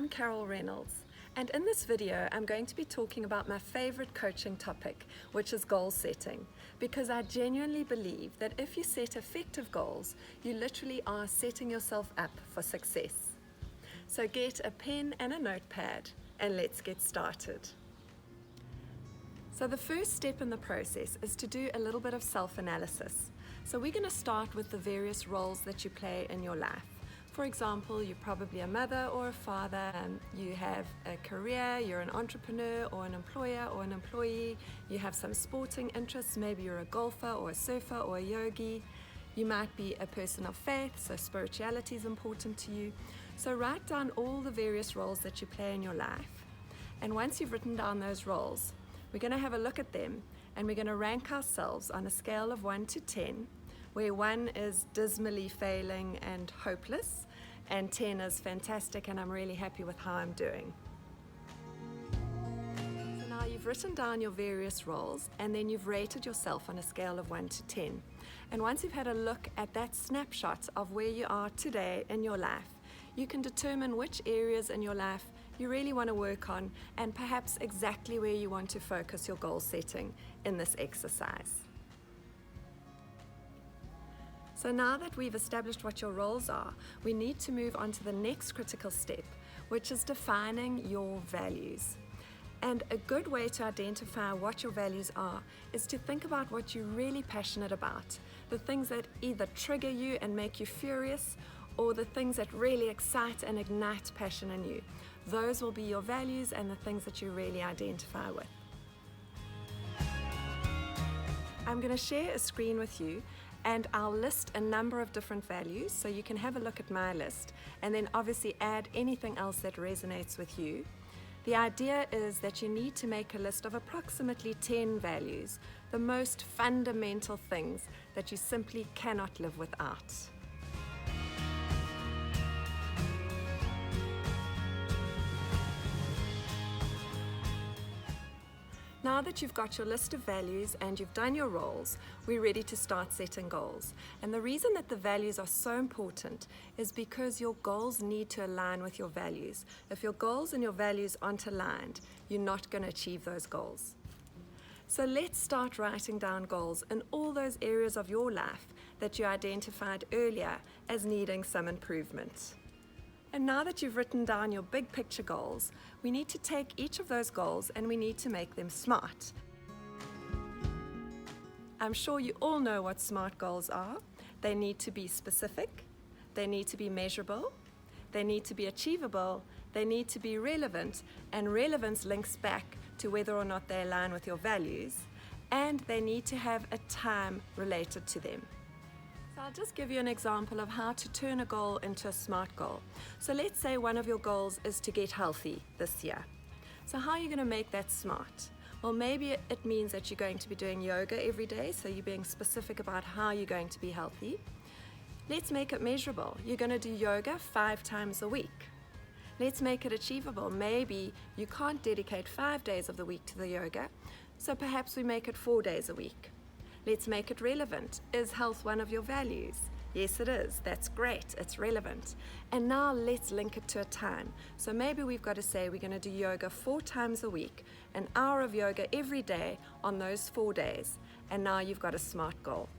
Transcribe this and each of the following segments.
I'm Carol Reynolds, and in this video I'm going to be talking about my favorite coaching topic, which is goal setting, because I genuinely believe that if you set effective goals, you literally are setting yourself up for success. So get a pen and a notepad and let's get started. So the first step in the process is to do a little bit of self-analysis. So we're going to start with the various roles that you play in your life. For example, you're probably a mother or a father, you have a career, you're an entrepreneur or an employer or an employee, you have some sporting interests, maybe you're a golfer or a surfer or a yogi, you might be a person of faith, so spirituality is important to you. So write down all the various roles that you play in your life, and once you've written down those roles, we're going to have a look at them and we're going to rank ourselves on a scale of 1 to 10, where 1 is dismally failing and hopeless, and 10 is fantastic and I'm really happy with how I'm doing. So now you've written down your various roles and then you've rated yourself on a scale of 1 to 10. And once you've had a look at that snapshot of where you are today in your life, you can determine which areas in your life you really want to work on and perhaps exactly where you want to focus your goal setting in this exercise. So now that we've established what your roles are, we need to move on to the next critical step, which is defining your values. And a good way to identify what your values are is to think about what you're really passionate about, the things that either trigger you and make you furious, or the things that really excite and ignite passion in you. Those will be your values and the things that you really identify with. I'm going to share a screen with you and I'll list a number of different values so you can have a look at my list and then obviously add anything else that resonates with you. The idea is that you need to make a list of approximately 10 values, the most fundamental things that you simply cannot live without. Now that you've got your list of values and you've done your roles, we're ready to start setting goals. And the reason that the values are so important is because your goals need to align with your values. If your goals and your values aren't aligned, you're not going to achieve those goals. So let's start writing down goals in all those areas of your life that you identified earlier as needing some improvement. And now that you've written down your big picture goals, we need to take each of those goals and we need to make them SMART. I'm sure you all know what SMART goals are. They need to be specific, they need to be measurable, they need to be achievable, they need to be relevant, and relevance links back to whether or not they align with your values, and they need to have a time related to them. So I'll just give you an example of how to turn a goal into a SMART goal. So let's say one of your goals is to get healthy this year. So how are you going to make that SMART? Well, maybe it means that you're going to be doing yoga every day, so you're being specific about how you're going to be healthy. Let's make it measurable. You're going to do yoga 5 times a week. Let's make it achievable. Maybe you can't dedicate 5 days of the week to the yoga, so perhaps we make it 4 days a week. Let's make it relevant. Is health one of your values? Yes, it is. That's great. It's relevant. And now let's link it to a time. So maybe we've got to say we're going to do yoga 4 times a week, an hour of yoga every day on those 4 days. And now you've got a SMART goal.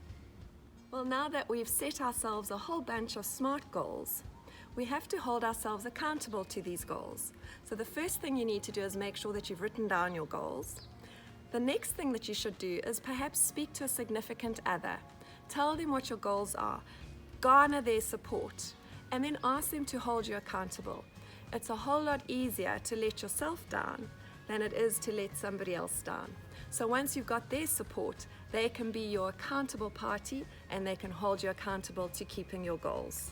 Well, now that we've set ourselves a whole bunch of SMART goals, we have to hold ourselves accountable to these goals. So the first thing you need to do is make sure that you've written down your goals. The next thing that you should do is perhaps speak to a significant other. Tell them what your goals are, garner their support, and then ask them to hold you accountable. It's a whole lot easier to let yourself down than it is to let somebody else down. So once you've got their support, they can be your accountable party and they can hold you accountable to keeping your goals.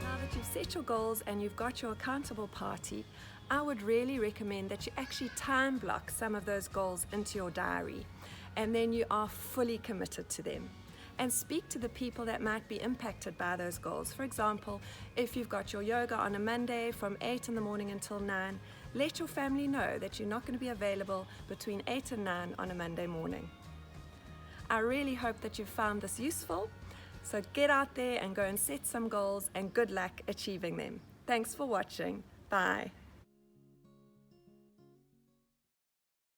Now that you've set your goals and you've got your accountable party, I would really recommend that you actually time block some of those goals into your diary, and then you are fully committed to them. And speak to the people that might be impacted by those goals. For example, if you've got your yoga on a Monday from 8 in the morning until 9, let your family know that you're not going to be available between 8 and 9 on a Monday morning. I really hope that you've found this useful. So get out there and go and set some goals, and good luck achieving them. Thanks for watching. Bye.